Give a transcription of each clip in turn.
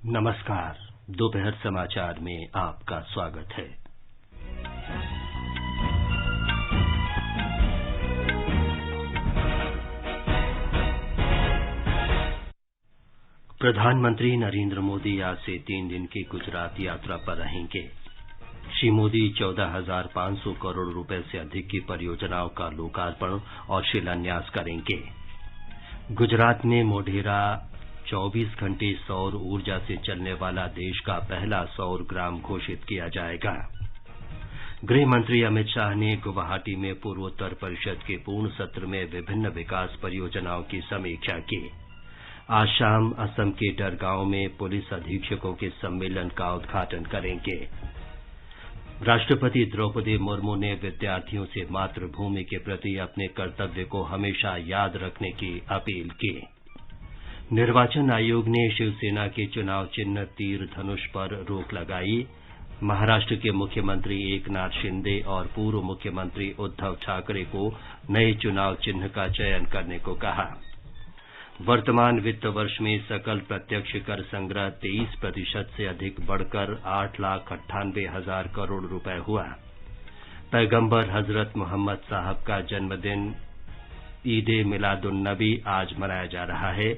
नमस्कार। दोपहर समाचार में आपका स्वागत है। प्रधानमंत्री नरेंद्र मोदी आज से 3 दिन की गुजरात यात्रा पर रहेंगे। श्री मोदी 14,500 करोड़ रुपए से अधिक की परियोजनाओं का लोकार्पण और शिलान्यास करेंगे। गुजरात में मोढेरा 24 घंटे सौर ऊर्जा से चलने वाला देश का पहला सौर ग्राम घोषित किया जाएगा। गृह मंत्री अमित शाह ने गुवाहाटी में पूर्वोत्तर परिषद के पूर्ण सत्र में विभिन्न विकास परियोजनाओं की समीक्षा की। आज शाम असम के डरगांव में पुलिस अधीक्षकों के सम्मेलन का उद्घाटन करेंगे। राष्ट्रपति द्रौपदी मुर्मू ने विद्यार्थियों से मातृभूमि के प्रति अपने कर्तव्य को हमेशा याद रखने की अपील की। निर्वाचन आयोग ने शिवसेना के चुनाव चिन्ह तीर धनुष पर रोक लगाई। महाराष्ट्र के मुख्यमंत्री एकनाथ शिंदे और पूर्व मुख्यमंत्री उद्धव ठाकरे को नए चुनाव चिन्ह का चयन करने को कहा। वर्तमान वित्त वर्ष में सकल प्रत्यक्ष कर संग्रह 23% से अधिक बढ़कर 8,98,000 करोड़ रुपए हुआ। पैगंबर हजरत मोहम्मद साहब का जन्मदिन ईद ए मिलादुन्नबी आज मनाया जा रहा है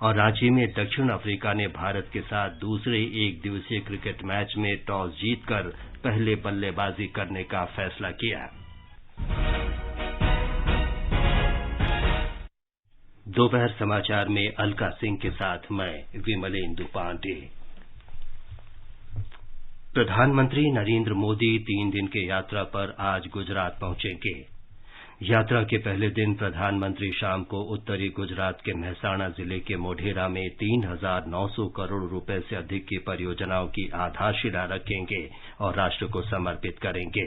और रांची में दक्षिण अफ्रीका ने भारत के साथ दूसरे एक दिवसीय क्रिकेट मैच में टॉस जीतकर पहले बल्लेबाजी करने का फैसला किया। दोपहर समाचार में अलका सिंह के साथ मैं विमलेंदु पांडे। प्रधानमंत्री नरेंद्र मोदी 3 दिन की यात्रा पर आज गुजरात पहुंचेंगे। यात्रा के पहले दिन प्रधानमंत्री शाम को उत्तरी गुजरात के मेहसाणा जिले के मोढेरा में 3,900 करोड़ रुपए से अधिक की परियोजनाओं की आधारशिला रखेंगे और राष्ट्र को समर्पित करेंगे।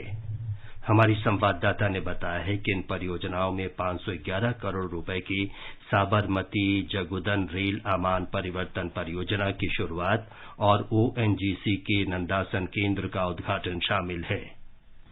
हमारी संवाददाता ने बताया है कि इन परियोजनाओं में 511 करोड़ रुपए की साबरमती जगुदन रेल आमान परिवर्तन परियोजना की शुरुआत और ओएनजीसी के नंदासन केंद्र का उद्घाटन शामिल है।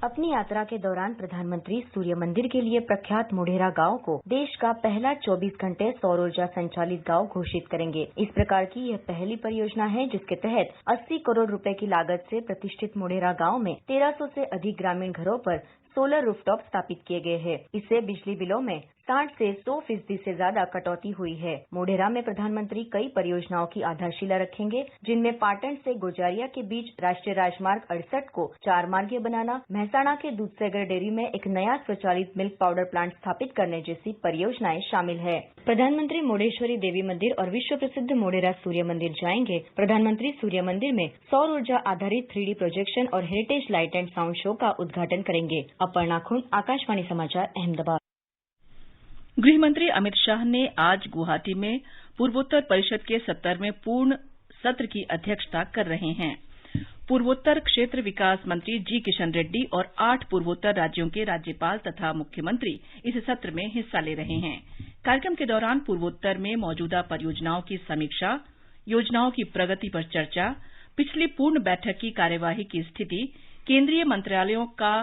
अपनी यात्रा के दौरान प्रधानमंत्री सूर्य मंदिर के लिए प्रख्यात मोढेरा गांव को देश का पहला 24 घंटे सौर ऊर्जा संचालित गांव घोषित करेंगे। इस प्रकार की यह पहली परियोजना है जिसके तहत 80 करोड़ रुपए की लागत से प्रतिष्ठित मोढेरा गांव में 1300 से अधिक ग्रामीण घरों पर सोलर रूफटॉप स्थापित किए गए हैं। इससे बिजली बिलों में 60 से 100% से ज्यादा कटौती हुई है। मोढेरा में प्रधानमंत्री कई परियोजनाओं की आधारशिला रखेंगे, जिनमें पाटन से गोजारिया के बीच राष्ट्रीय राजमार्ग 68 को 4 मार्गीय बनाना, मेहसाणा के दूधसागर डेयरी में एक नया स्वचालित मिल्क पाउडर प्लांट स्थापित करने जैसी परियोजनाएं शामिल है। प्रधानमंत्री मोढेश्वरी देवी मंदिर और विश्व प्रसिद्ध मोढेरा सूर्य मंदिर जाएंगे। प्रधानमंत्री सूर्य मंदिर में सौर ऊर्जा आधारित 3D प्रोजेक्शन और heritage light and sound show का उद्घाटन करेंगे। अपर्णा खुन, आकाशवाणी समाचार, अहमदाबाद। गृह मंत्री अमित शाह ने आज गुवाहाटी में पूर्वोत्तर परिषद के 70वें पूर्ण सत्र की अध्यक्षता कर रहे हैं। पूर्वोत्तर क्षेत्र विकास मंत्री जी किशन रेड्डी और 8 पूर्वोत्तर राज्यों के राज्यपाल तथा मुख्यमंत्री इस सत्र में हिस्सा ले रहे हैं। कार्यक्रम के दौरान पूर्वोत्तर में मौजूदा परियोजनाओं की समीक्षा, योजनाओं की प्रगति पर चर्चा, पिछली पूर्ण बैठक की कार्यवाही की स्थिति, केंद्रीय मंत्रालयों का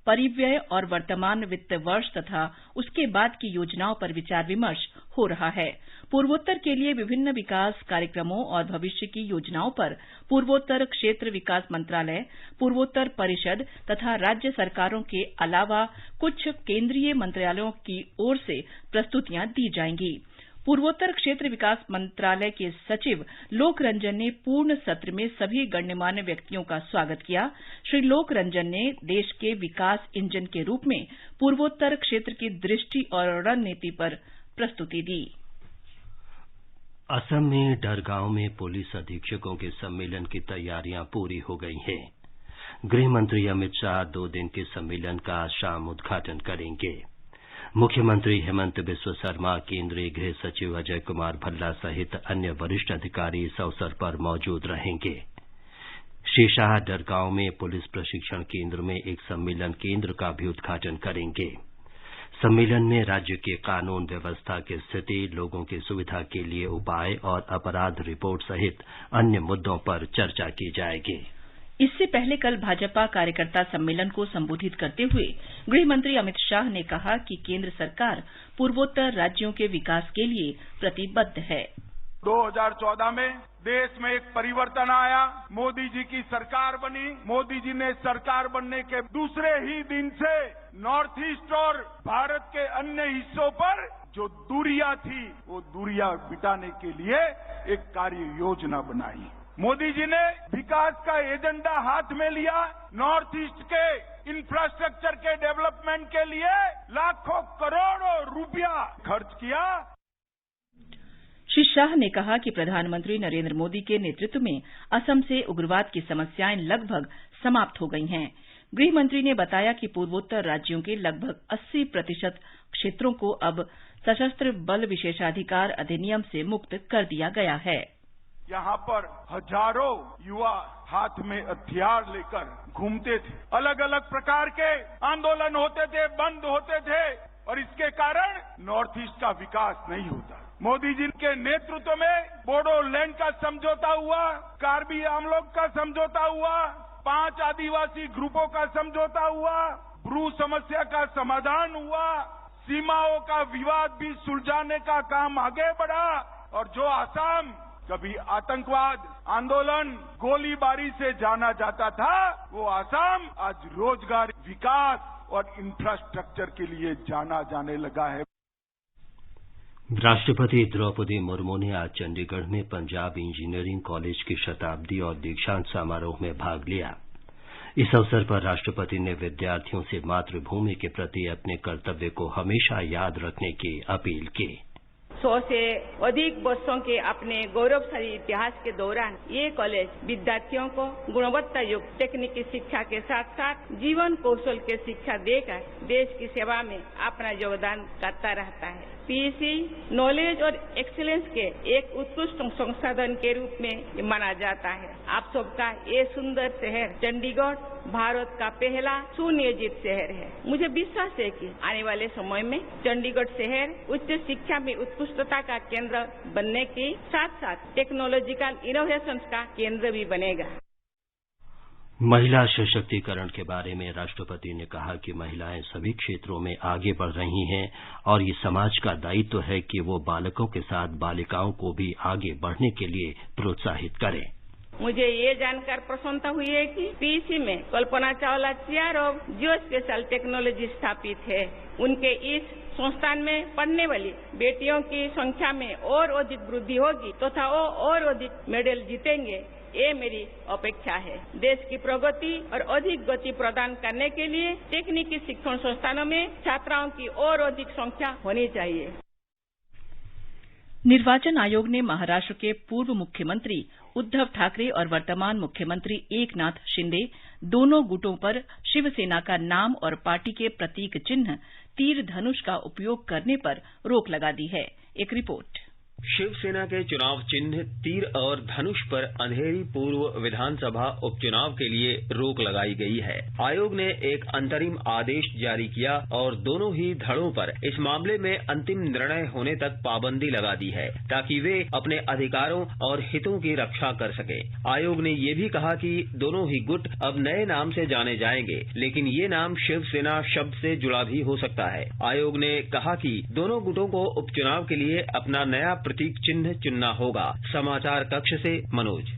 परिव्यय और वर्तमान वित्त वर्ष तथा उसके बाद की योजनाओं पर विचार विमर्श हो रहा है। पूर्वोत्तर के लिए विभिन्न विकास कार्यक्रमों और भविष्य की योजनाओं पर पूर्वोत्तर क्षेत्र विकास मंत्रालय, पूर्वोत्तर परिषद तथा राज्य सरकारों के अलावा कुछ केंद्रीय मंत्रालयों की ओर से प्रस्तुतियां दी जाएंगी। पूर्वोत्तर क्षेत्र विकास मंत्रालय के सचिव लोक रंजन ने पूर्ण सत्र में सभी गण्यमान्य व्यक्तियों का स्वागत किया। श्री लोक रंजन ने देश के विकास इंजन के रूप में पूर्वोत्तर क्षेत्र की दृष्टि और रणनीति पर प्रस्तुति दी। असम में डरगांव में पुलिस अधीक्षकों के सम्मेलन की तैयारियां पूरी हो गई हैं। गृह मंत्री अमित शाह 2 दिन के सम्मेलन का आज शाम उद्घाटन करेंगे। मुख्यमंत्री हेमंत बिस्व शर्मा, केंद्रीय गृह सचिव अजय कुमार भल्ला सहित अन्य वरिष्ठ अधिकारी इस अवसर पर मौजूद रहेंगे। श्री शाह डरगांव में पुलिस प्रशिक्षण केंद्र में एक सम्मेलन केंद्र का भी उद्घाटन करेंगे। सम्मेलन में राज्य के कानून व्यवस्था की स्थिति, लोगों की सुविधा के लिए उपाय और अपराध रिपोर्ट सहित अन्य मुद्दों पर चर्चा की जाएगी। इससे पहले कल भाजपा कार्यकर्ता सम्मेलन को संबोधित करते हुए गृह मंत्री अमित शाह ने कहा कि केंद्र सरकार पूर्वोत्तर राज्यों के विकास के लिए प्रतिबद्ध है। 2014 में देश में एक परिवर्तन आया, मोदी जी की सरकार बनी। मोदी जी ने सरकार बनने के दूसरे ही दिन से नॉर्थ ईस्ट और भारत के अन्य हिस्सों पर जो दूरियां थी, वो दूरियां मिटाने के लिए एक कार्य योजना बनाई। मोदी जी ने विकास का एजेंडा हाथ में लिया। नॉर्थ ईस्ट के इंफ्रास्ट्रक्चर के डेवलपमेंट के लिए लाखों करोड़ों रुपया खर्च किया। श्री शाह ने कहा कि प्रधानमंत्री नरेंद्र मोदी के नेतृत्व में असम से उग्रवाद की समस्याएं लगभग समाप्त हो गई हैं। गृह मंत्री ने बताया कि पूर्वोत्तर राज्यों के लगभग 80% क्षेत्रों को अब सशस्त्र बल विशेषाधिकार अधिनियम से मुक्त कर दिया गया है। यहाँ पर हजारों युवा हाथ में हथियार लेकर घूमते थे। अलग अलग प्रकार के आंदोलन होते थे, बंद होते थे, और इसके कारण नॉर्थ ईस्ट का विकास नहीं होता। मोदी जी के नेतृत्व में बोडोलैंड का समझौता हुआ, कार्बी आंगलॉन्ग का समझौता हुआ, 5 आदिवासी ग्रुपों का समझौता हुआ, ब्रू समस्या का समाधान हुआ, सीमाओं का विवाद भी सुलझाने का काम आगे बढ़ा। और जो असम कभी आतंकवाद, आंदोलन, गोलीबारी से जाना जाता था, वो असम आज रोजगार, विकास और इंफ्रास्ट्रक्चर के लिए जाना जाने लगा है। राष्ट्रपति द्रौपदी मुर्मू ने आज चंडीगढ़ में पंजाब इंजीनियरिंग कॉलेज की शताब्दी और दीक्षांत समारोह में भाग लिया। इस अवसर पर राष्ट्रपति ने विद्यार्थियों से मातृभूमि के प्रति अपने कर्तव्य को हमेशा याद रखने की अपील की। 100 से अधिक वर्षों के अपने गौरवशाली इतिहास के दौरान ये कॉलेज विद्यार्थियों को गुणवत्ता युक्त तकनीकी शिक्षा के साथ साथ जीवन कौशल की शिक्षा देकर देश की सेवा में अपना योगदान करता रहता है। पीईसी नॉलेज और एक्सीलेंस के एक उत्कृष्ट संसाधन के रूप में माना जाता है। आप सबका ये सुंदर शहर चंडीगढ़ भारत का पहला सुनियोजित शहर है। मुझे विश्वास है कि आने वाले समय में चंडीगढ़ शहर उच्च शिक्षा में उत्कृष्टता का केंद्र बनने के साथ साथ टेक्नोलॉजिकल इनोवेशंस का केंद्र भी बनेगा। महिला सशक्तिकरण के बारे में राष्ट्रपति ने कहा कि महिलाएं सभी क्षेत्रों में आगे बढ़ रही हैं और ये समाज का दायित्व है कि वो बालकों के साथ बालिकाओं को भी आगे बढ़ने के लिए प्रोत्साहित करें। मुझे ये जानकर प्रसन्नता हुई है कि पीईसी में Kalpana Chawla chair of geospatial technology स्थापित है। उनके इस संस्थान में पढ़ने वाली बेटियों की संख्या में और अधिक वृद्धि होगी तथा वो और अधिक मेडल जीतेंगे, ये मेरी अपेक्षा है। देश की प्रगति और अधिक गति प्रदान करने के लिए तकनीकी शिक्षण संस्थानों में छात्राओं की और अधिक संख्या होनी चाहिए। निर्वाचन आयोग ने महाराष्ट्र के पूर्व मुख्यमंत्री उद्धव ठाकरे और वर्तमान मुख्यमंत्री एकनाथ शिंदे दोनों गुटों पर शिवसेना का नाम और पार्टी के प्रतीक चिन्ह तीर धनुष का उपयोग करने पर रोक लगा दी है। एक रिपोर्ट। शिवसेना के चुनाव चिन्ह तीर और धनुष पर अंधेरी पूर्व विधानसभा उपचुनाव के लिए रोक लगाई गई है। आयोग ने एक अंतरिम आदेश जारी किया और दोनों ही धड़ों पर इस मामले में अंतिम निर्णय होने तक पाबंदी लगा दी है ताकि वे अपने अधिकारों और हितों की रक्षा कर सके। आयोग ने ये भी कहा कि दोनों ही गुट अब नए नाम से जाने जाएंगे, लेकिन ये नाम शिवसेना शब्द से जुड़ा भी हो सकता है। आयोग ने कहा कि दोनों गुटों को उपचुनाव के लिए अपना नया प्रतीक चिन्ह चुनना होगा। समाचार कक्ष से मनोज।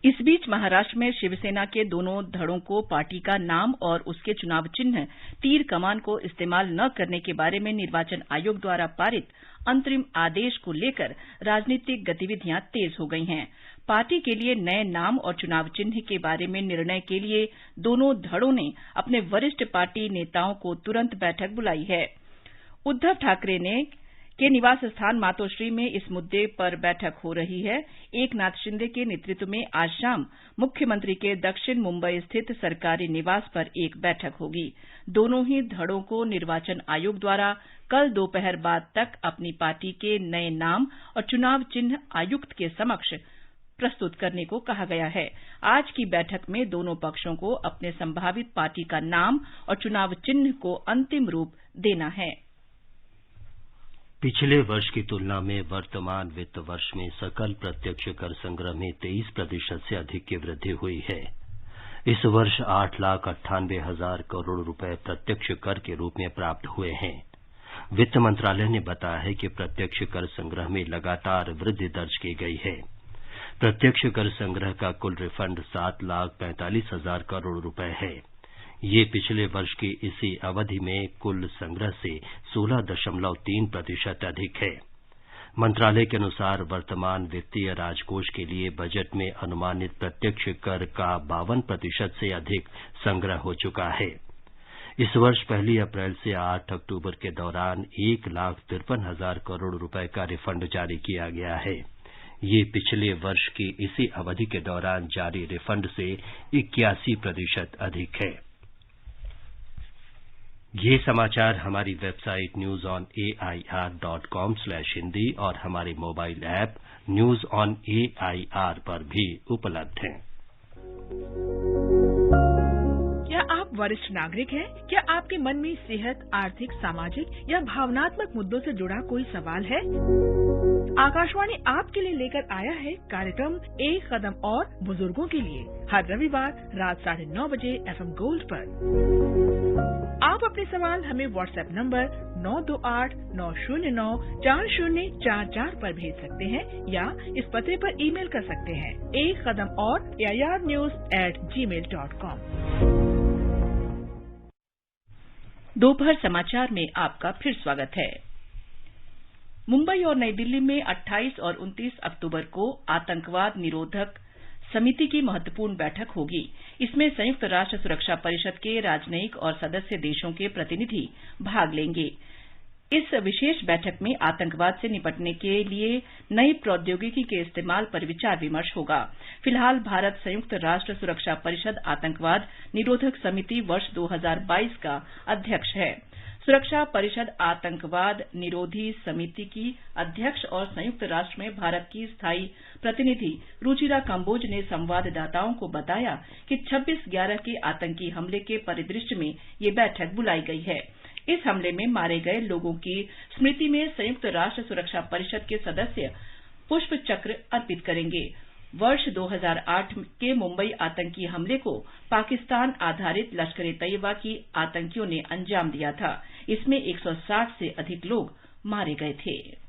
इस बीच महाराष्ट्र में शिवसेना के दोनों धड़ों को पार्टी का नाम और उसके चुनाव चिन्ह तीर कमान को इस्तेमाल न करने के बारे में निर्वाचन आयोग द्वारा पारित अंतरिम आदेश को लेकर राजनीतिक गतिविधियां तेज हो गई हैं। पार्टी के लिए नए नाम और चुनाव चिन्ह के बारे में निर्णय के लिए दोनों धड़ों ने अपने वरिष्ठ पार्टी नेताओं को तुरंत बैठक बुलाई है। उद्धव ठाकरे के निवास स्थान मातोश्री में इस मुद्दे पर बैठक हो रही है। एकनाथ शिंदे के नेतृत्व में आज शाम मुख्यमंत्री के दक्षिण मुंबई स्थित सरकारी निवास पर एक बैठक होगी। दोनों ही धड़ों को निर्वाचन आयोग द्वारा कल दोपहर बाद तक अपनी पार्टी के नए नाम और चुनाव चिन्ह आयुक्त के समक्ष प्रस्तुत करने को कहा गया है। आज की बैठक में दोनों पक्षों को अपने संभावित पार्टी का नाम और चुनाव चिन्ह को अंतिम रूप देना है। पिछले वर्ष की तुलना में वर्तमान वित्त वर्ष में सकल प्रत्यक्ष कर संग्रह में 23% से अधिक की वृद्धि हुई है। इस वर्ष 8,98,000 करोड़ रुपए प्रत्यक्ष कर के रूप में प्राप्त हुए हैं। वित्त मंत्रालय ने बताया है कि प्रत्यक्ष कर संग्रह में लगातार वृद्धि दर्ज की गई है। प्रत्यक्ष कर संग्रह का कुल रिफंड 7,45,000 करोड़ रुपए है। ये पिछले वर्ष की इसी अवधि में कुल संग्रह से 16.3% अधिक है। मंत्रालय के अनुसार वर्तमान वित्तीय राजकोष के लिए बजट में अनुमानित प्रत्यक्ष कर का 52% से अधिक संग्रह हो चुका है। इस वर्ष 1 अप्रैल से 8 अक्टूबर के दौरान 1,53,000 करोड़ रुपए का रिफंड जारी किया गया है। ये पिछले वर्ष की इसी अवधि के दौरान जारी रिफंड से 81% अधिक है। ये समाचार हमारी वेबसाइट newsonair.com/हिंदी और हमारे mobile app news on AIR पर भी उपलब्ध हैं। क्या आप वरिष्ठ नागरिक हैं? क्या आपके मन में सेहत, आर्थिक, सामाजिक या भावनात्मक मुद्दों से जुड़ा कोई सवाल है? आकाशवाणी आपके लिए लेकर आया है कार्यक्रम एक कदम और बुजुर्गों के लिए, हर रविवार रात 9:30 बजे FM गोल्ड पर। आप अपने सवाल हमें व्हाट्सएप नंबर 9289094044 पर भेज सकते हैं या इस पते पर ईमेल कर सकते हैं एक कदम और airnews@gmail.com। दोपहर समाचार में आपका फिर स्वागत है। मुंबई और नई दिल्ली में 28 और 29 अक्टूबर को आतंकवाद निरोधक समिति की महत्वपूर्ण बैठक होगी। इसमें संयुक्त राष्ट्र सुरक्षा परिषद के राजनयिक और सदस्य देशों के प्रतिनिधि भाग लेंगे। इस विशेष बैठक में आतंकवाद से निपटने के लिए नई प्रौद्योगिकी के इस्तेमाल पर विचार विमर्श होगा। फिलहाल भारत संयुक्त राष्ट्र सुरक्षा परिषद आतंकवाद निरोधक समिति वर्ष 2022 का अध्यक्ष है। सुरक्षा परिषद आतंकवाद निरोधी समिति की अध्यक्ष और संयुक्त राष्ट्र में भारत की स्थायी प्रतिनिधि रुचिरा कंबोज ने संवाददाताओं को बताया कि 26/11 के आतंकी हमले के परिदृश्य में ये बैठक बुलाई गई है। इस हमले में मारे गए लोगों की स्मृति में संयुक्त राष्ट्र सुरक्षा परिषद के सदस्य पुष्प चक्र अर्पित करेंगे। वर्ष 2008 के मुंबई आतंकी हमले को पाकिस्तान आधारित लश्कर-ए-तैयबा की आतंकियों ने अंजाम दिया था। इसमें 160 से अधिक लोग मारे गए थे।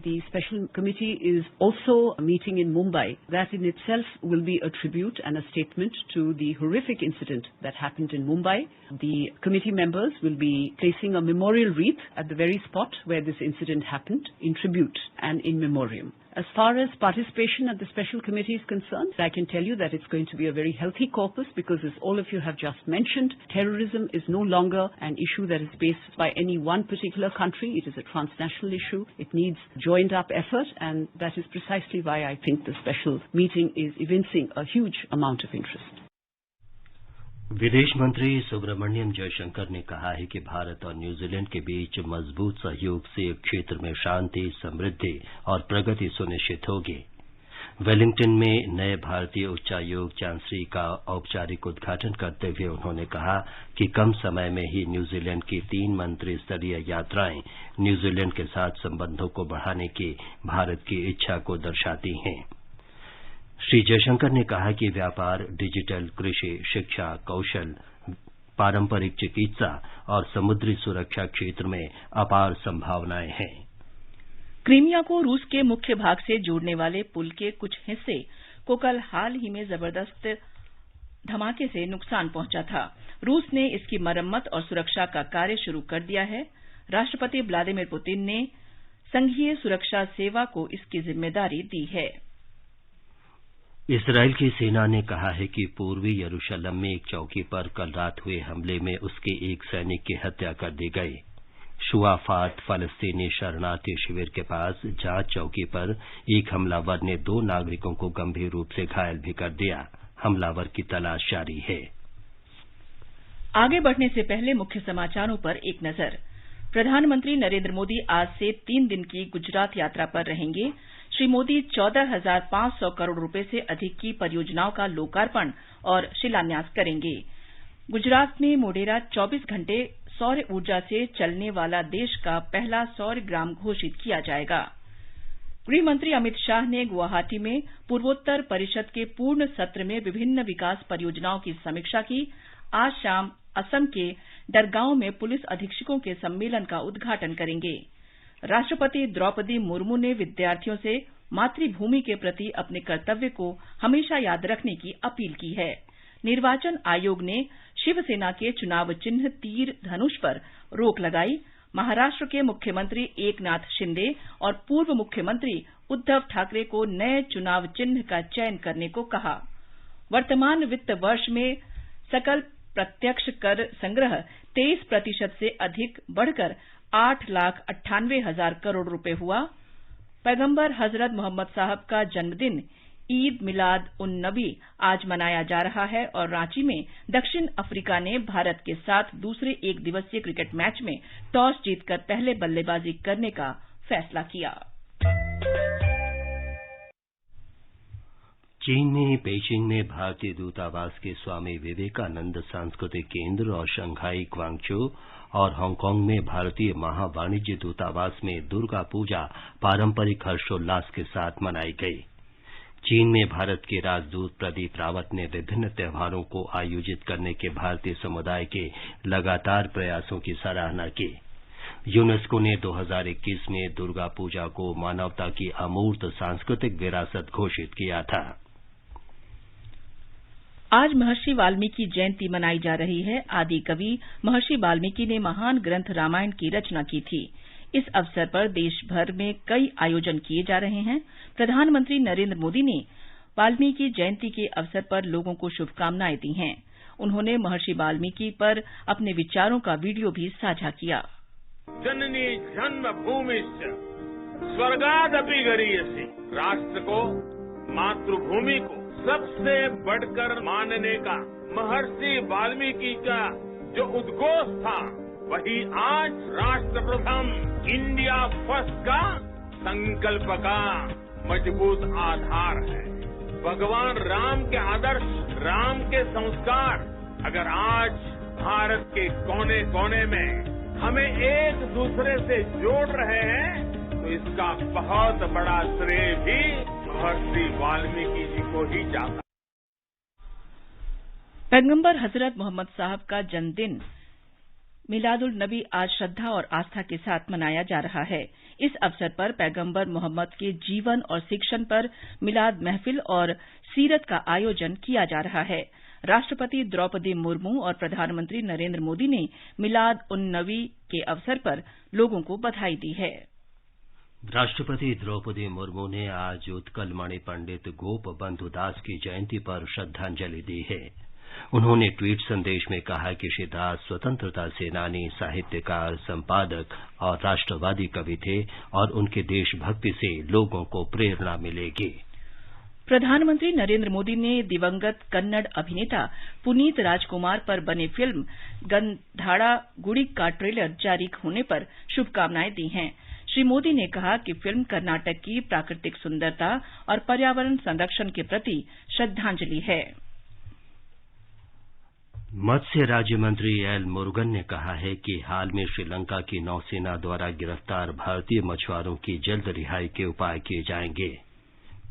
The special committee is also meeting in Mumbai. That in itself will be a tribute and a statement to the horrific incident that happened in Mumbai. The committee members will be placing a memorial wreath at the very spot where this incident happened in tribute and in memoriam. As far as participation at the special committee is concerned, I can tell you that it's going to be a very healthy corpus because, as all of you have just mentioned, terrorism is no longer an issue that is based by any one particular country. It is a transnational issue. It needs joined up effort, and that is precisely why I think the special meeting is evincing a huge amount of interest. विदेश मंत्री सुब्रमण्यम जयशंकर ने कहा है कि भारत और New Zealand के बीच मजबूत सहयोग से क्षेत्र में शांति, समृद्धि और प्रगति सुनिश्चित होगी। वेलिंगटन में नए भारतीय उच्चायोग चांसरी का औपचारिक उद्घाटन करते हुए उन्होंने कहा कि कम समय में ही न्यूजीलैंड की 3 मंत्री स्तरीय यात्राएं न्यूजीलैंड के साथ संबंधों को बढ़ाने की भारत की इच्छा को दर्शाती हैं। श्री जयशंकर ने कहा कि व्यापार, डिजिटल, कृषि, शिक्षा, कौशल, पारंपरिक चिकित्सा और समुद्री सुरक्षा क्षेत्र में अपार संभावनाएं हैं। क्रीमिया को रूस के मुख्य भाग से जोड़ने वाले पुल के कुछ हिस्से को कल हाल ही में जबरदस्त धमाके से नुकसान पहुंचा था। रूस ने इसकी मरम्मत और सुरक्षा का कार्य शुरू कर दिया है। राष्ट्रपति व्लादिमीर पुतिन ने संघीय सुरक्षा सेवा को इसकी जिम्मेदारी दी है। इसराइल की सेना ने कहा है कि पूर्वी यरूशलेम में एक चौकी पर कल रात हुए हमले में उसके एक सैनिक की हत्या कर दी गई। शुआफात फलस्तीनी शरणार्थी शिविर के पास जांच चौकी पर एक हमलावर ने 2 नागरिकों को गंभीर रूप से घायल भी कर दिया। हमलावर की तलाश जारी है। आगे बढ़ने से पहले मुख्य समाचारों पर एक नजर। प्रधानमंत्री नरेंद्र मोदी आज से 3 दिन की गुजरात यात्रा पर रहेंगे। श्री मोदी 14,500 करोड़ रुपए से अधिक की परियोजनाओं का लोकार्पण और शिलान्यास करेंगे। गुजरात में मोढेरा 24 घंटे सौर ऊर्जा से चलने वाला देश का पहला सौर ग्राम घोषित किया जाएगा। गृह मंत्री अमित शाह ने गुवाहाटी में पूर्वोत्तर परिषद के पूर्ण सत्र में विभिन्न विकास परियोजनाओं की समीक्षा की। आज शाम असम के डरगांव में पुलिस अधीक्षकों के सम्मेलन का उद्घाटन करेंगे। राष्ट्रपति द्रौपदी मुर्मू ने विद्यार्थियों से मातृभूमि के प्रति अपने कर्तव्य को हमेशा याद रखने की अपील की है। निर्वाचन आयोग ने शिवसेना के चुनाव चिन्ह तीर धनुष पर रोक लगाई। महाराष्ट्र के मुख्यमंत्री एकनाथ शिंदे और पूर्व मुख्यमंत्री उद्धव ठाकरे को नए चुनाव चिन्ह का चयन करने को कहा। वर्तमान वित्त वर्ष में सकल प्रत्यक्ष कर संग्रह 23% से अधिक बढ़कर 8,98,000 करोड़ रुपए हुआ। पैगंबर हजरत मोहम्मद साहब का जन्मदिन ईद मिलाद उन नबी आज मनाया जा रहा है और रांची में दक्षिण अफ्रीका ने भारत के साथ दूसरे एक दिवसीय क्रिकेट मैच में टॉस जीतकर पहले बल्लेबाजी करने का फैसला किया। चीन में पेइचिंग में भारतीय दूतावास के स्वामी विवेकानंद सांस्कृतिक केंद्र और शंघाई ग्वांगझू और हांगकांग में भारतीय महावाणिज्य दूतावास में दुर्गा पूजा पारंपरिक हर्षोल्लास के साथ मनाई गई। चीन में भारत के राजदूत प्रदीप रावत ने विभिन्न त्योहारों को आयोजित करने के भारतीय समुदाय के लगातार प्रयासों की सराहना की। यूनेस्को ने 2021 में दुर्गा पूजा को मानवता की अमूर्त सांस्कृतिक विरासत घोषित किया था। आज महर्षि वाल्मीकि जयंती मनाई जा रही है। आदि कवि महर्षि वाल्मीकि ने महान ग्रंथ रामायण की रचना की थी। इस अवसर पर देश भर में कई आयोजन किए जा रहे हैं। प्रधानमंत्री नरेंद्र मोदी ने वाल्मीकि जयंती के अवसर पर लोगों को शुभकामनाएं दी हैं। उन्होंने महर्षि वाल्मीकि पर अपने विचारों का वीडियो भी साझा किया। जननी जन्मभूमिश्च स्वर्गादपि गरीयसी। राष्ट्र को, मातृभूमि को सबसे बढ़कर मानने का महर्षि वाल्मीकि का जो उद्घोष था, वही आज राष्ट्र प्रथम इंडिया फर्स्ट का संकल्प का मजबूत आधार है। भगवान राम के आदर्श, राम के संस्कार अगर आज भारत के कोने कोने में हमें एक दूसरे से जोड़ रहे हैं, तो इसका बहुत बड़ा श्रेय भी महर्षि वाल्मीकि जी को ही जाता है। पैगंबर हजरत मोहम्मद साहब का जन्मदिन मिलादुल नबी आज श्रद्धा और आस्था के साथ मनाया जा रहा है। इस अवसर पर पैगंबर मोहम्मद के जीवन और शिक्षण पर मिलाद महफिल और सीरत का आयोजन किया जा रहा है। राष्ट्रपति द्रौपदी मुर्मू और प्रधानमंत्री नरेंद्र मोदी ने मिलाद उन नबी के अवसर पर लोगों को बधाई दी है। राष्ट्रपति द्रौपदी मुर्मू ने आज उत्कलमणि पंडित गोप बंधु दास की जयंती पर श्रद्धांजलि दी है। उन्होंने ट्वीट संदेश में कहा कि श्री दास स्वतंत्रता सेनानी, साहित्यकार, संपादक और राष्ट्रवादी कवि थे और उनके देशभक्ति से लोगों को प्रेरणा मिलेगी। प्रधानमंत्री नरेंद्र मोदी ने दिवंगत कन्नड़ अभिनेता पुनीत राजकुमार पर बनी फिल्म गंधाड़ा गुड़ी का ट्रेलर जारी होने पर शुभकामनाएं दी हैं। श्री मोदी ने कहा कि फिल्म कर्नाटक की प्राकृतिक सुंदरता और पर्यावरण संरक्षण के प्रति श्रद्धांजलि है। मत्स्य राज्य मंत्री एल मुरुगन ने कहा है कि हाल में श्रीलंका की नौसेना द्वारा गिरफ्तार भारतीय मछुआरों की जल्द रिहाई के उपाय किए जाएंगे।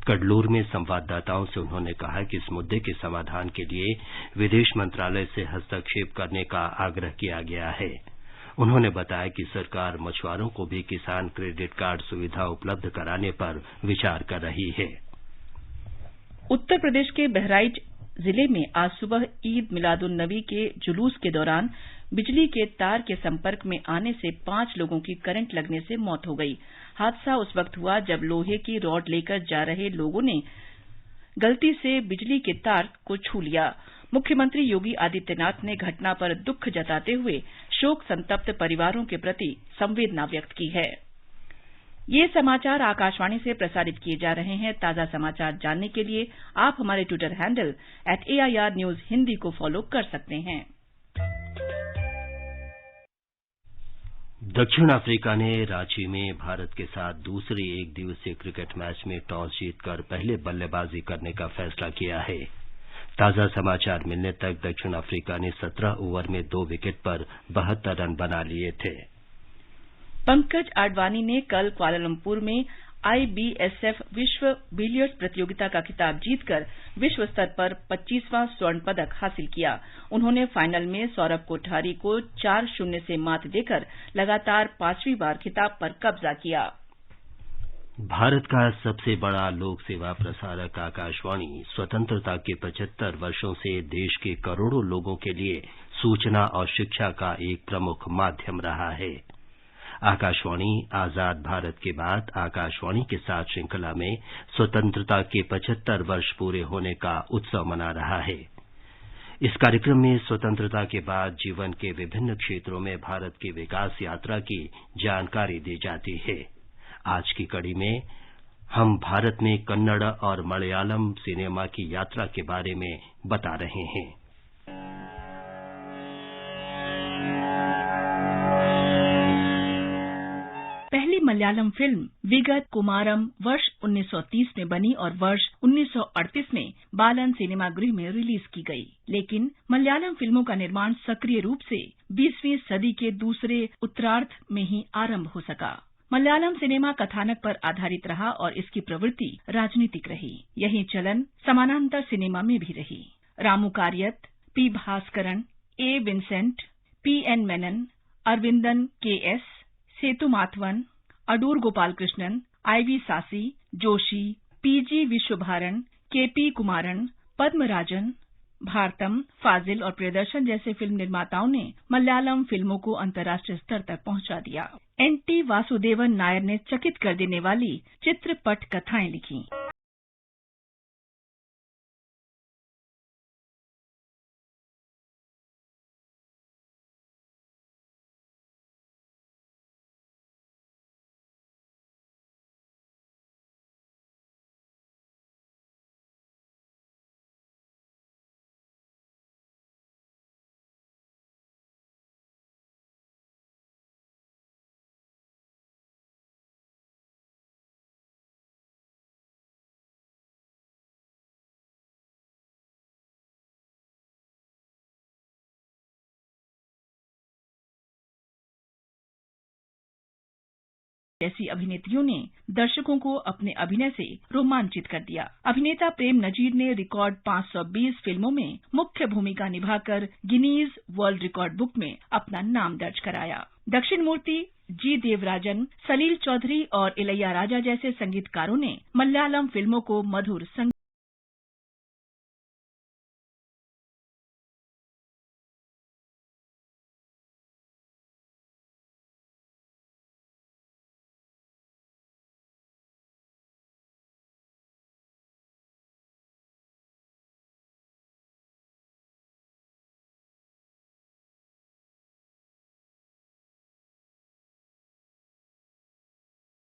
कडलूर में संवाददाताओं से उन्होंने कहा कि इस मुद्दे के समाधान के लिए विदेश मंत्रालय से हस्तक्षेप करने का आग्रह किया गया है। उन्होंने बताया कि सरकार मछुआरों को भी किसान क्रेडिट कार्ड सुविधा उपलब्ध कराने पर विचार कर रही है। उत्तर प्रदेश के बहराइच जिले में आज सुबह ईद मिलादुन नबी के जुलूस के दौरान बिजली के तार के संपर्क में आने से 5 लोगों की करंट लगने से मौत हो गई। हादसा उस वक्त हुआ जब लोहे की रॉड लेकर जा रहे लोगों ने गलती से बिजली के तार को छू लिया। मुख्यमंत्री योगी आदित्यनाथ ने घटना पर दुख जताते हुए शोक संतप्त परिवारों के प्रति संवेदना व्यक्त की है। ये समाचार आकाशवाणी से प्रसारित किए जा रहे हैं। ताजा समाचार जानने के लिए आप हमारे Twitter handle @AIR News Hindi को फॉलो कर सकते हैं। दक्षिण अफ्रीका ने रांची में भारत के साथ दूसरे एक दिवसीय क्रिकेट मैच में टॉस जीतकर पहले बल्लेबाजी करने का फैसला किया है। ताजा समाचार मिलने तक दक्षिण अफ्रीका ने 17 ओवर में 2 विकेट पर 72 रन बना लिए थे। पंकज आडवाणी ने कल कुआलालंपुर में IBSF विश्व बिलियर्ड्स प्रतियोगिता का खिताब जीतकर विश्व स्तर पर 25वां स्वर्ण पदक हासिल किया। उन्होंने फाइनल में सौरभ कोठारी को 4-0 से मात देकर लगातार 5वीं बार खिताब पर कब्जा किया। भारत का सबसे बड़ा लोक सेवा प्रसारक आकाशवाणी स्वतंत्रता के 75 वर्षों से देश के करोड़ों लोगों के लिए सूचना और शिक्षा का एक प्रमुख माध्यम रहा है। आकाशवाणी आजाद भारत के बाद आकाशवाणी के साथ श्रृंखला में स्वतंत्रता के 75 वर्ष पूरे होने का उत्सव मना रहा है। इस कार्यक्रम में स्वतंत्रता के बाद जीवन के विभिन्न क्षेत्रों में भारत की विकास यात्रा की जानकारी दी जाती है। आज की कड़ी में हम भारत में कन्नड़ और मलयालम सिनेमा की यात्रा के बारे में बता रहे हैं। पहली मलयालम फिल्म विगत कुमारम वर्ष 1930 में बनी और वर्ष 1938 में बालन सिनेमागृह में रिलीज की गई। लेकिन मलयालम फिल्मों का निर्माण सक्रिय रूप से 20वीं सदी के दूसरे उत्तरार्ध में ही आरंभ हो सका। मलयालम सिनेमा कथानक पर आधारित रहा और इसकी प्रवृत्ति राजनीतिक रही। यही चलन समानांतर सिनेमा में भी रही। Ramu Kariat, P Bhaskaran, A Vincent, PN Menon, Aravindan KS, Sethu Madhavan, Adoor Gopalakrishnan, IV Sasi, Joshi, PG विश्वभारन, KP Kumaran, Padmarajan, Bharatam, फाजिल और प्रियदर्शन जैसे फिल्म निर्माताओं ने मलयालम फिल्मों को अंतर्राष्ट्रीय स्तर तक पहुंचा दिया। NT वासुदेवन नायर ने चकित कर देने वाली चित्रपट कथाएं लिखी। ऐसी अभिनेत्रियों ने दर्शकों को अपने अभिनय से रोमांचित कर दिया। अभिनेता प्रेम नजीर ने रिकॉर्ड 520 फिल्मों में मुख्य भूमिका निभाकर गिनीज वर्ल्ड रिकॉर्ड बुक में अपना नाम दर्ज कराया। दक्षिण मूर्ति, G देवराजन, सलील चौधरी और इलैया राजा जैसे संगीतकारों ने मलयालम फिल्मों को मधुर संगीत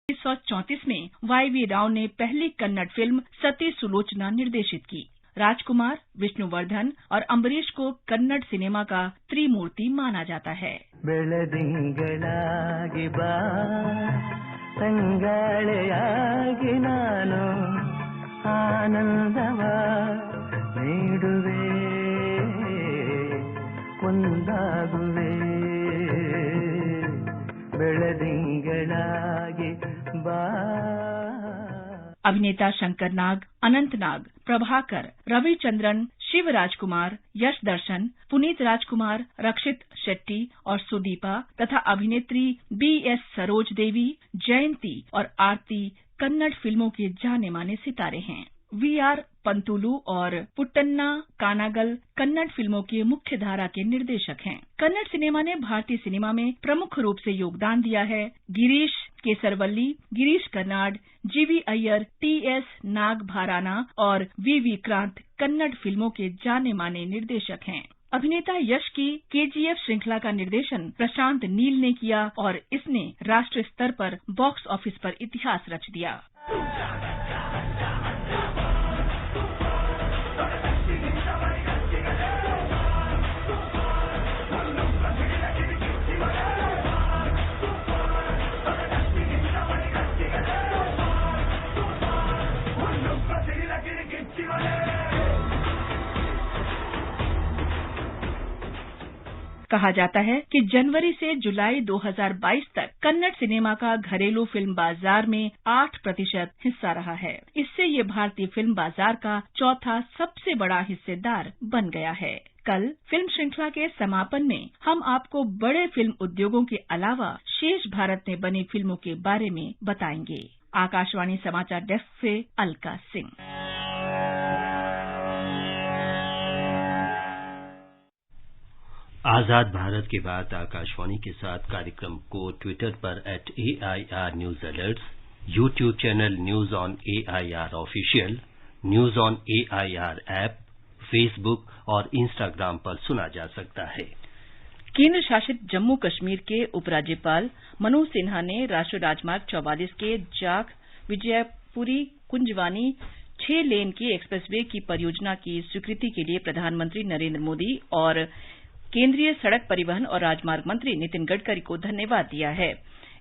सौ 34 में YV राव ने पहली कन्नड़ फिल्म सती सुलोचना निर्देशित की। राजकुमार, विष्णुवर्धन और अम्बरीश को कन्नड़ सिनेमा का त्रिमूर्ति माना जाता है। ಬೆಳದಿಂಗಳಾಗಿ ಬಾ ತಂಗಾಳೆಯಾಗಿ ನಾನು ಆನಂದವ ನೀಡುವೆ ಒಂದಾಗುವೆ ಬೆಳದಿಂಗಳಾಗಿ ಬಾ। अभिनेता शंकर नाग, अनंत नाग, प्रभाकर, रविचंद्रन, शिव राजकुमार, यश दर्शन, पुनीत राजकुमार, रक्षित शेट्टी और सुदीपा तथा अभिनेत्री BS सरोज देवी, जयंती और आरती कन्नड़ फिल्मों के जाने माने सितारे हैं। VR पंतुलू और पुट्टन्ना कानागल कन्नड़ फिल्मों के मुख्य धारा के निर्देशक हैं। कन्नड़ सिनेमा ने भारतीय सिनेमा में प्रमुख रूप से योगदान दिया है। गिरीश केसरवल्ली, गिरीश कर्नाड, GV अय्यर, TS नागभाराना और VV क्रांत कन्नड़ फिल्मों के जाने माने निर्देशक हैं। अभिनेता यश की KGF श्रृंखला का निर्देशन प्रशांत नील ने किया और इसने राष्ट्रीय स्तर पर बॉक्स ऑफिस पर इतिहास रच दिया। कहा जाता है कि जनवरी से जुलाई 2022 तक कन्नड़ सिनेमा का घरेलू फिल्म बाजार में 8% हिस्सा रहा है। इससे ये भारतीय फिल्म बाजार का चौथा सबसे बड़ा हिस्सेदार बन गया है। कल फिल्म श्रृंखला के समापन में हम आपको बड़े फिल्म उद्योगों के अलावा शेष भारत में बनी फिल्मों के बारे में बताएंगे। आकाशवाणी समाचार डेस्क से अलका सिंह। आजाद भारत के बाद आकाशवाणी के साथ कार्यक्रम को ट्विटर पर @AIR news alerts, YouTube channel news on AIR official, news on AIR app, Facebook और इंस्टाग्राम पर सुना जा सकता है। केंद्र शासित जम्मू कश्मीर के उपराज्यपाल मनोज सिन्हा ने राष्ट्रीय राजमार्ग 44 के जाख विजयपुरी कुंजवानी 6 लेन की एक्सप्रेसवे की परियोजना की स्वीकृति के लिए प्रधानमंत्री नरेंद्र मोदी और केंद्रीय सड़क परिवहन और राजमार्ग मंत्री नितिन गडकरी को धन्यवाद दिया है।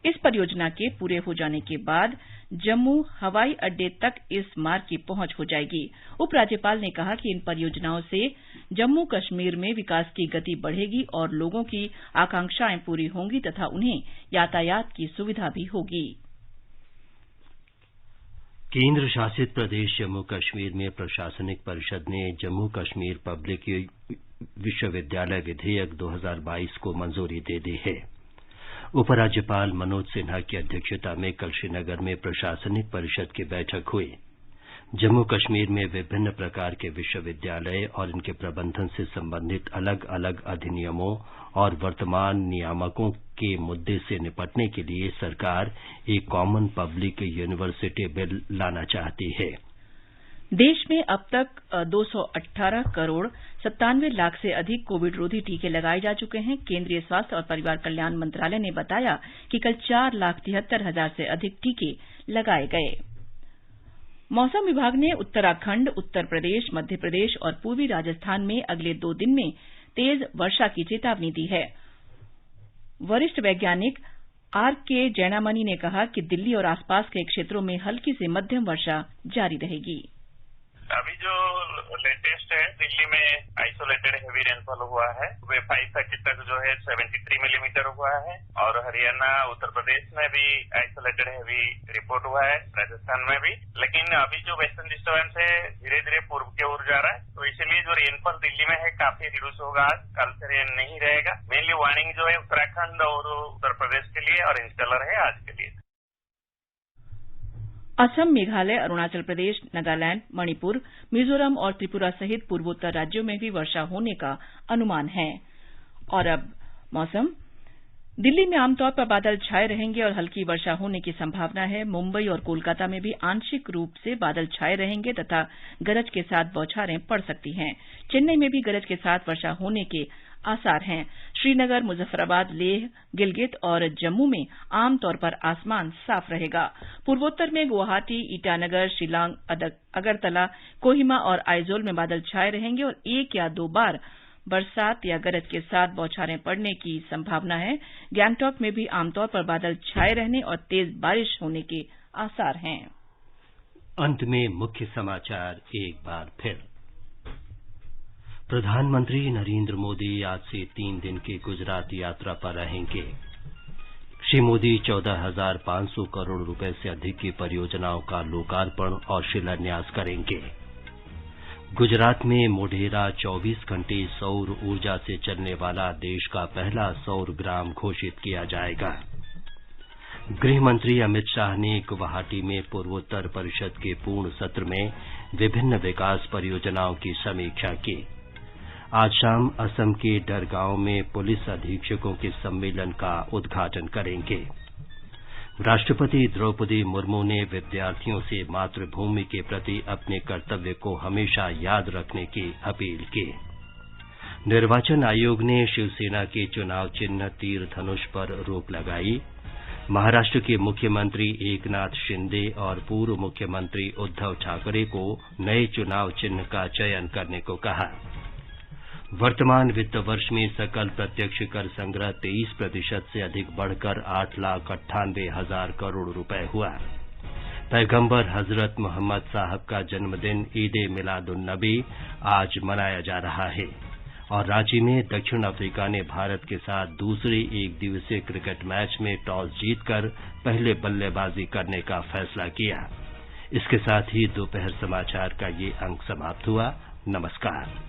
इस परियोजना के पूरे हो जाने के बाद जम्मू हवाई अड्डे तक इस मार्ग की पहुंच हो जाएगी। उपराज्यपाल ने कहा कि इन परियोजनाओं से जम्मू कश्मीर में विकास की गति बढ़ेगी और लोगों की आकांक्षाएं पूरी होंगी तथा उन्हें यातायात की सुविधा भी होगी। केंद्र शासित प्रदेश जम्मू कश्मीर में प्रशासनिक परिषद ने जम्मू कश्मीर पब्लिक विश्वविद्यालय विधेयक 2022 को मंजूरी दे दी है। उपराज्यपाल मनोज सिन्हा की अध्यक्षता में कल श्रीनगर में प्रशासनिक परिषद की बैठक हुई। जम्मू कश्मीर में विभिन्न प्रकार के विश्वविद्यालय और इनके प्रबंधन से संबंधित अलग अलग अधिनियमों और वर्तमान नियामकों के मुद्दे से निपटने के लिए सरकार एक कॉमन पब्लिक यूनिवर्सिटी बिल लाना चाहती है। देश में अब तक 218 करोड़ 97 लाख से अधिक कोविड रोधी टीके लगाए जा चुके हैं। केंद्रीय स्वास्थ्य और परिवार कल्याण मंत्रालय ने बताया कि कल 4,73,000 से अधिक टीके लगाए गए। मौसम विभाग ने उत्तराखंड, उत्तर प्रदेश, मध्य प्रदेश और पूर्वी राजस्थान में अगले 2 दिन में तेज वर्षा की चेतावनी दी है। वरिष्ठ वैज्ञानिक RK जैनामणि ने कहा कि दिल्ली और आसपास के क्षेत्रों में हल्की से मध्यम वर्षा जारी रहेगी। अभी जो लेटेस्ट है, दिल्ली में आइसोलेटेड हेवी रेनफॉल हुआ है। 5:30 तक जो है 73 मिलीमीटर हुआ है और हरियाणा, उत्तर प्रदेश में भी आइसोलेटेड हेवी रिपोर्ट हुआ है, राजस्थान में भी। लेकिन अभी जो वेस्टर्न डिस्टर्बेंस है धीरे धीरे पूर्व की ओर जा रहा है, तो इसलिए जो रेनफॉल दिल्ली में है काफी रिड्यूस होगा। आज कल से रेन नहीं रहेगा। मेनली वार्निंग जो है उत्तराखंड और उत्तर प्रदेश के लिए ऑरेंज कलर है आज के लिए। असम, मेघालय, अरुणाचल प्रदेश, नागालैंड, मणिपुर, मिजोरम और त्रिपुरा सहित पूर्वोत्तर राज्यों में भी वर्षा होने का अनुमान है। और अब मौसम। दिल्ली में आमतौर पर बादल छाए रहेंगे और हल्की वर्षा होने की संभावना है। मुंबई और कोलकाता में भी आंशिक रूप से बादल छाए रहेंगे तथा गरज के साथ बौछारें पड़ सकती हैं। चेन्नई में भी गरज के साथ वर्षा होने के आसार हैं। श्रीनगर, मुजफ्फराबाद, लेह, गिलगित और जम्मू में आमतौर पर आसमान साफ रहेगा। पूर्वोत्तर में गुवाहाटी, ईटानगर, शिलांग, अगरतला, कोहिमा और आइजोल में बादल छाए रहेंगे और 1 या 2 बार बरसात या गरज के साथ बौछारें पड़ने की संभावना है। गैंगटॉक में भी आमतौर पर बादल छाए रहने और तेज बारिश होने के आसार हैं। अंत में मुख्य समाचार एक बार फिर। प्रधानमंत्री नरेंद्र मोदी आज से 3 दिन की गुजरात यात्रा पर रहेंगे। श्री मोदी 14,500 करोड़ रुपए से अधिक की परियोजनाओं का लोकार्पण और शिलान्यास करेंगे। गुजरात में मोढेरा 24 घंटे सौर ऊर्जा से चलने वाला देश का पहला सौर ग्राम घोषित किया जाएगा। गृह मंत्री अमित शाह ने गुवाहाटी में पूर्वोत्तर परिषद के पूर्ण सत्र में विभिन्न विकास परियोजनाओं की समीक्षा की। आज शाम असम के डरगांव में पुलिस अधीक्षकों के सम्मेलन का उद्घाटन करेंगे। राष्ट्रपति द्रौपदी मुर्मू ने विद्यार्थियों से मातृभूमि के प्रति अपने कर्तव्य को हमेशा याद रखने की अपील की। निर्वाचन आयोग ने शिवसेना के चुनाव चिन्ह तीर धनुष पर रोक लगाई। महाराष्ट्र के मुख्यमंत्री एकनाथ शिंदे और पूर्व मुख्यमंत्री उद्धव ठाकरे को नए चुनाव चिन्ह का चयन करने को कहा। वर्तमान वित्त वर्ष में सकल प्रत्यक्ष कर संग्रह 23% से अधिक बढ़कर 8,98,000 करोड़ रुपए हुआ। पैगंबर हजरत मोहम्मद साहब का जन्मदिन ईद मिलादुन्नबी आज मनाया जा रहा है। और रांची में दक्षिण अफ्रीका ने भारत के साथ दूसरे एक दिवसीय क्रिकेट मैच में टॉस जीतकर पहले बल्लेबाजी करने का फैसला किया। इसके साथ ही दोपहर समाचार का ये अंक समाप्त हुआ। नमस्कार।